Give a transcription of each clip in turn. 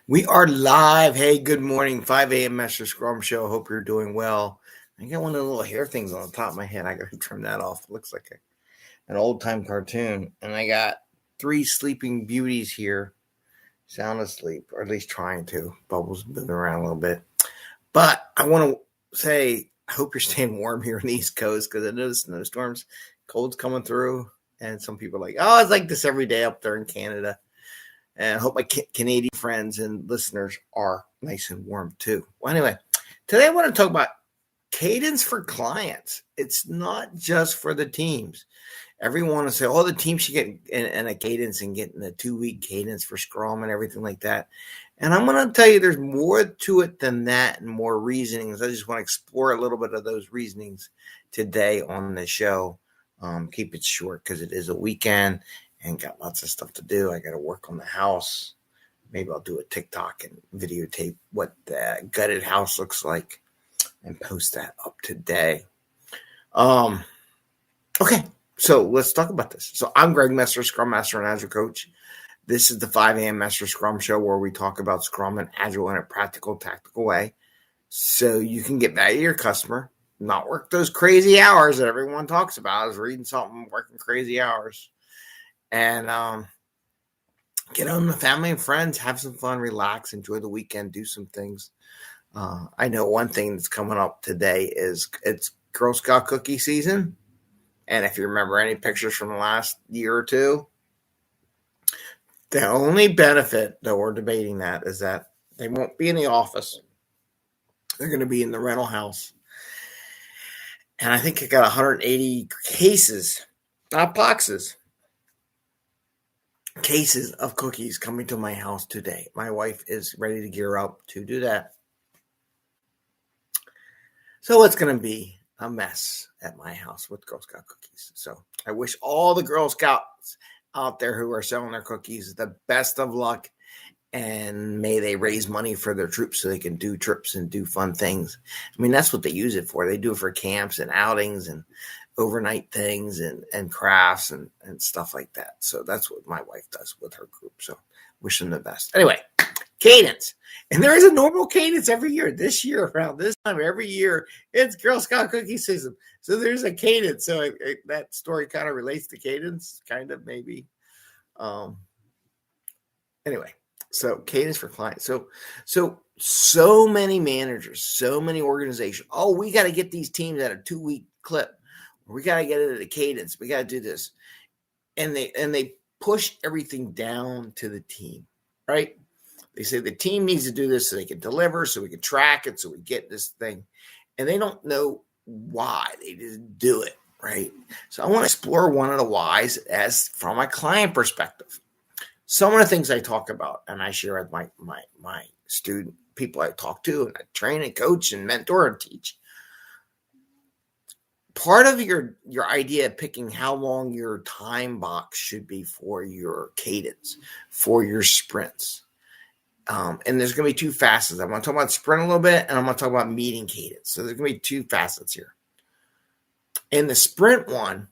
We are live. Hey, good morning. 5 a.m. Mester Scrum Show. Hope you're doing well. I got one of the little hair things on the top of my head. I got to trim that off. It looks like an old time cartoon. And I got 3 sleeping beauties here, sound asleep, or at least trying to. Bubbles moving around a little bit. But I want to say, I hope you're staying warm here on the East Coast because I know the snowstorms, cold's coming through. And some people are like, oh, it's like this every day up there in Canada. And I hope my Canadian friends and listeners are nice and warm too. Well, anyway, today I want to talk about cadence for clients. It's not just for the teams. Everyone will say, oh, the team should get in a cadence and get in a 2-week cadence for Scrum and everything like that. And I'm going to tell you there's more to it than that and more reasonings. I just want to explore a little bit of those reasonings today on the show. Keep it short because it is a weekend. And got lots of stuff to do. I got to work on the house. Maybe I'll do a TikTok and videotape what the gutted house looks like and post that up today. Okay, so let's talk about this. So I'm Greg Mester, Scrum Master and Agile Coach. This is the 5 a.m. Mester Scrum Show where we talk about Scrum and Agile in a practical, tactical way so you can get value to your customer, not work those crazy hours that everyone talks about. I was reading something, working crazy hours. And get on with family and friends, have some fun, relax, enjoy the weekend, do some things. I know one thing that's coming up today is it's Girl Scout cookie season. And if you remember any pictures from the last year or two, the only benefit that we're debating that is that they won't be in the office. They're going to be in the rental house. And I think I got 180 cases, not boxes, cases of cookies coming to my house today. My wife is ready to gear up to do that. So it's going to be a mess at my house with Girl Scout cookies. So I wish all the Girl Scouts out there who are selling their cookies the best of luck. And may they raise money for their troops so they can do trips and do fun things. I mean, that's what they use it for. They do it for camps and outings and overnight things and crafts and stuff like that. So that's what my wife does with her group. So wish them the best. Anyway, cadence. And there is a normal cadence every year. This year, around this time, every year, it's Girl Scout cookie season. So there's a cadence. So that story kind of relates to cadence, kind of maybe. Anyway. So cadence for clients. So many managers, so many organizations. Oh, we got to get these teams at a 2-week clip. We got to get it at a cadence. We got to do this. And they push everything down to the team, right? They say the team needs to do this so they can deliver, so we can track it, so we get this thing. And they don't know why. They just do it, right? So I want to explore one of the whys as from a client perspective. Some of the things I talk about and I share with my student people I talk to and I train and coach and mentor and teach. Part of your idea of picking how long your time box should be for your cadence, for your sprints. And there's going to be 2 facets. I'm going to talk about sprint a little bit and I'm going to talk about meeting cadence. So there's going to be 2 facets here. In the sprint one,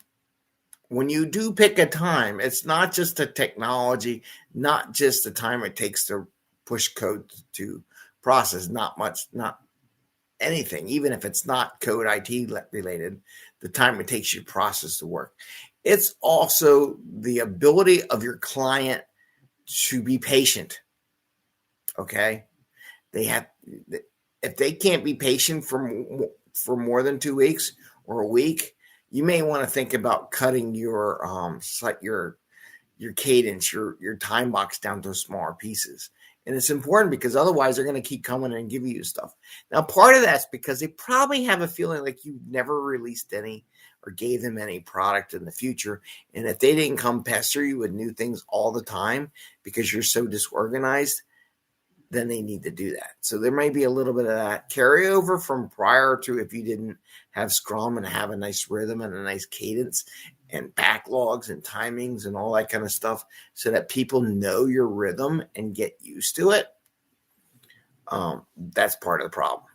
when you do pick a time, it's not just the technology, not just the time it takes to push code to process, not anything, even if it's not code IT related, the time it takes you to process the work. It's also the ability of your client to be patient. Okay? If they can't be patient for more than 2 weeks or a week, you may want to think about cutting your cadence, your time box down to smaller pieces. And it's important because otherwise they're going to keep coming and giving you stuff. Now, part of that's because they probably have a feeling like you never released any or gave them any product in the future. And if they didn't come pester you with new things all the time because you're so disorganized, then they need to do that. So there may be a little bit of that carryover from prior to if you didn't have Scrum and have a nice rhythm and a nice cadence and backlogs and timings and all that kind of stuff so that people know your rhythm and get used to it. That's part of the problem.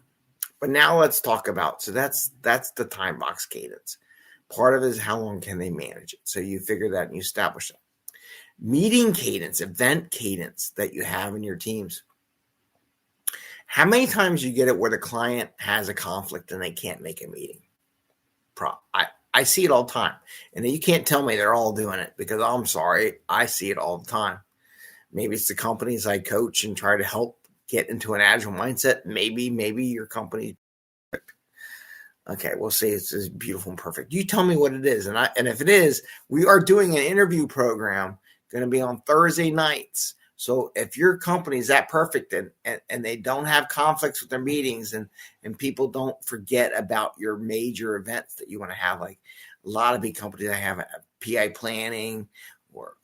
But now let's talk about, so that's the time box cadence. Part of it is how long can they manage it? So you figure that and you establish it. Meeting cadence, event cadence that you have in your teams. How many times you get it where the client has a conflict and they can't make a meeting? I see it all the time. And you can't tell me they're all doing it, because I'm sorry, I see it all the time. Maybe it's the companies I coach and try to help get into an agile mindset. Maybe your company. Okay, we'll say it's beautiful and perfect. You tell me what it is. And if it is, we are doing an interview program going to be on Thursday nights. So if your company is that perfect and they don't have conflicts with their meetings, and people don't forget about your major events that you want to have, like a lot of big companies that have PI planning or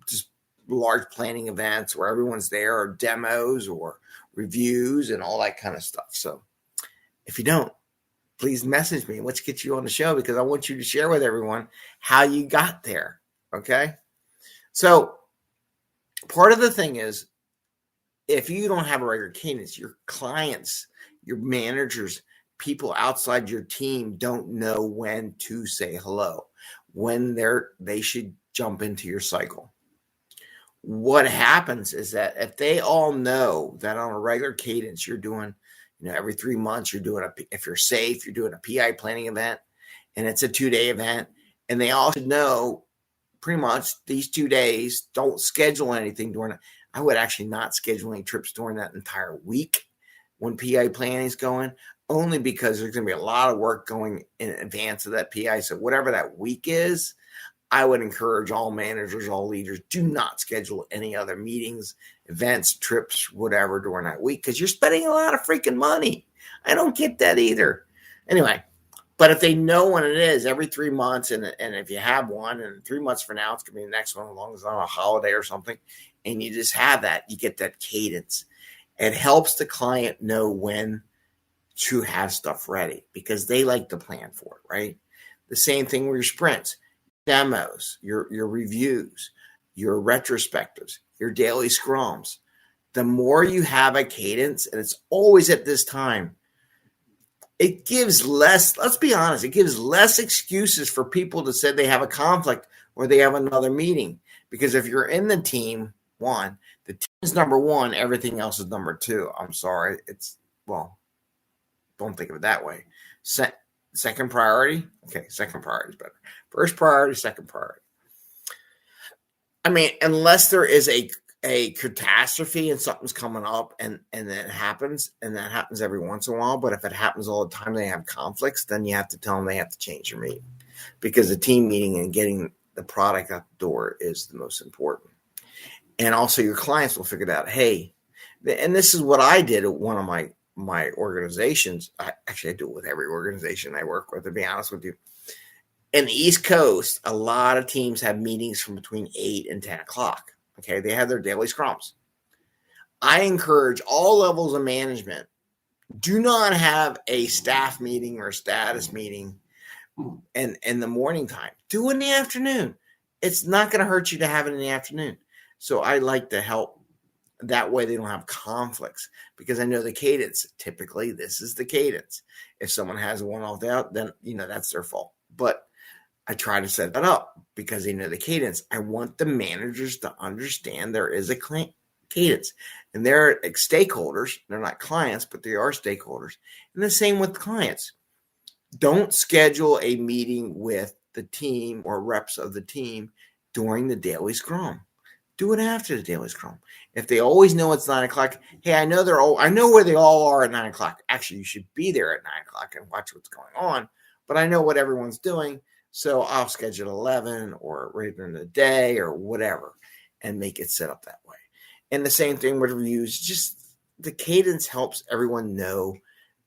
just large planning events where everyone's there, or demos or reviews and all that kind of stuff. So if you don't, please message me. Let's get you on the show, because I want you to share with everyone how you got there. Okay. So part of the thing is, if you don't have a regular cadence, your clients, your managers, people outside your team don't know when to say hello, when they should jump into your cycle. What happens is that if they all know that on a regular cadence, you're doing, every 3 months, you're doing if you're safe, you're doing a PI planning event, and it's a 2-day event, and they all should know pretty much these 2 days, don't schedule anything during it. I would actually not schedule any trips during that entire week when PI planning is going, only because there's going to be a lot of work going in advance of that PI. So whatever that week is, I would encourage all managers, all leaders, do not schedule any other meetings, events, trips, whatever during that week, because you're spending a lot of freaking money. I don't get that either. Anyway, but if they know when it is, every 3 months, and if you have one, and 3 months from now, it's going to be the next one, as long as it's on a holiday or something, and you just have that, you get that cadence. It helps the client know when to have stuff ready, because they like to plan for it, right? The same thing with your sprints, demos, your reviews, your retrospectives, your daily scrums. The more you have a cadence, and it's always at this time, it gives less, let's be honest, it gives less excuses for people to say they have a conflict or they have another meeting. Because if you're in the team, the team is number one, everything else is number two. I'm sorry. Don't think of it that way. Second priority. Okay, second priority is better. First priority, second priority. I mean, unless there is a catastrophe and something's coming up and that happens, and that happens every once in a while. But if it happens all the time, they have conflicts, then you have to tell them they have to change your meeting, because the team meeting and getting the product out the door is the most important. And also your clients will figure it out. Hey, and this is what I did at one of my organizations. I do it with every organization I work with, to be honest with you. In the East Coast, a lot of teams have meetings from between 8 and 10 o'clock. Okay, they have their daily scrums. I encourage all levels of management, do not have a staff meeting or a status meeting in the morning time. Do it in the afternoon. It's not going to hurt you to have it in the afternoon. So I like to help. That way they don't have conflicts, because I know the cadence. Typically, this is the cadence. If someone has one off out, then that's their fault. But I try to set that up because they know the cadence. I want the managers to understand there is a cadence, and they're stakeholders. They're not clients, but they are stakeholders. And the same with clients. Don't schedule a meeting with the team or reps of the team during the daily scrum. Do it after the daily scrum. If they always know it's 9 o'clock, hey, I know where they all are at 9 o'clock. Actually, you should be there at 9 o'clock and watch what's going on. But I know what everyone's doing, so I'll schedule 11 or later in the day or whatever, and make it set up that way. And the same thing with reviews. Just the cadence helps everyone know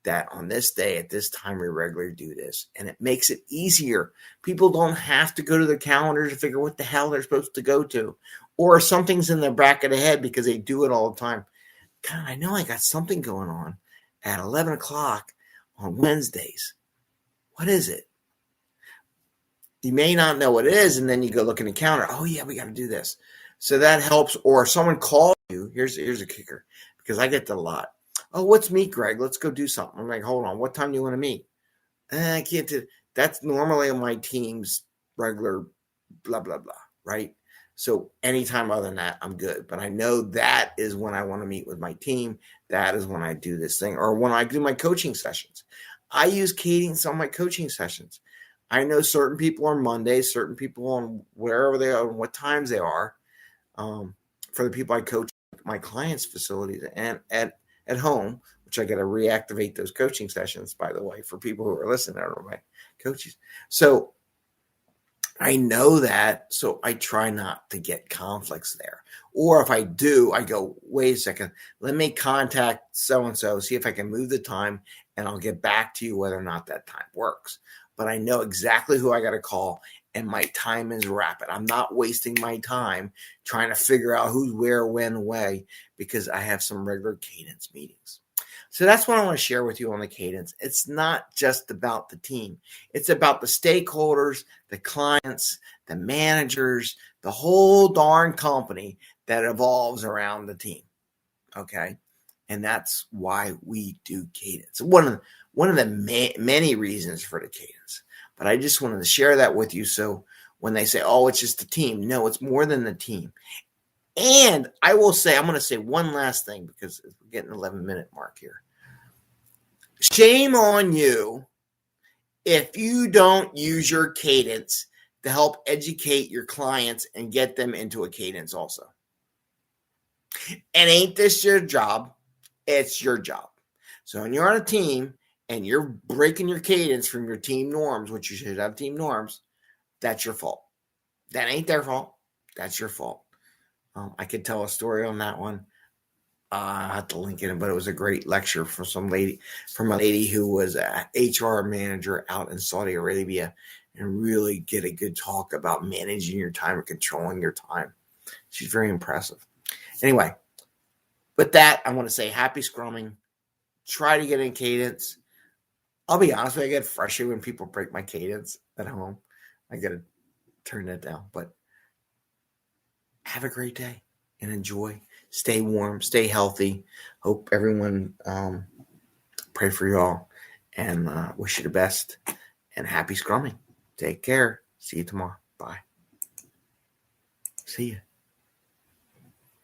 that on this day at this time we regularly do this, and it makes it easier. People don't have to go to their calendar to figure what the hell they're supposed to go to, or something's in their back of the head because they do it all the time. God, I know I got something going on at 11 o'clock on Wednesdays. What is it? You may not know what it is, and then you go look in the calendar. Oh yeah, we got to do this. So that helps. Or someone calls you. Here's a kicker, because I get that a lot. Oh, let's meet, Greg. Let's go do something. I'm like, hold on. What time do you want to meet? I can't do. That's normally on my team's regular blah, blah, blah, right? So anytime other than that, I'm good. But I know that is when I want to meet with my team. That is when I do this thing, or when I do my coaching sessions. I use Cadence on my coaching sessions. I know certain people on Mondays, certain people on wherever they are, and what times they are. For the people I coach, my clients' facilities and at home, which I got to reactivate those coaching sessions, by the way, for people who are listening to my coaches. So I know that, so I try not to get conflicts there. Or if I do, I go, wait a second, let me contact so-and-so, see if I can move the time, and I'll get back to you whether or not that time works. But I know exactly who I got to call, and my time is rapid. I'm not wasting my time trying to figure out who's where, when, way, because I have some regular Cadence meetings. So that's what I want to share with you on the Cadence. It's not just about the team. It's about the stakeholders, the clients, the managers, the whole darn company that evolves around the team. Okay. And that's why we do Cadence. One of the many reasons for the Cadence. But I just wanted to share that with you. So when they say, oh, it's just the team. No, it's more than the team. And I will say, I'm going to say one last thing because we're getting 11-minute mark here. Shame on you if you don't use your Cadence to help educate your clients and get them into a Cadence also. And ain't this your job? It's your job. So when you're on a team and you're breaking your Cadence from your team norms, which you should have team norms, that's your fault. That ain't their fault. That's your fault. I could tell a story on that one. I have to link it, but it was a great lecture from a lady who was an HR manager out in Saudi Arabia, and really get a good talk about managing your time and controlling your time. She's very impressive. Anyway, with that, I want to say happy scrumming. Try to get in Cadence. I'll be honest with you, I get frustrated when people break my Cadence at home. I got to turn that down, but have a great day and enjoy. Stay warm, stay healthy. Hope everyone, pray for you all, and wish you the best, and happy scrumming. Take care. See you tomorrow. Bye. See you.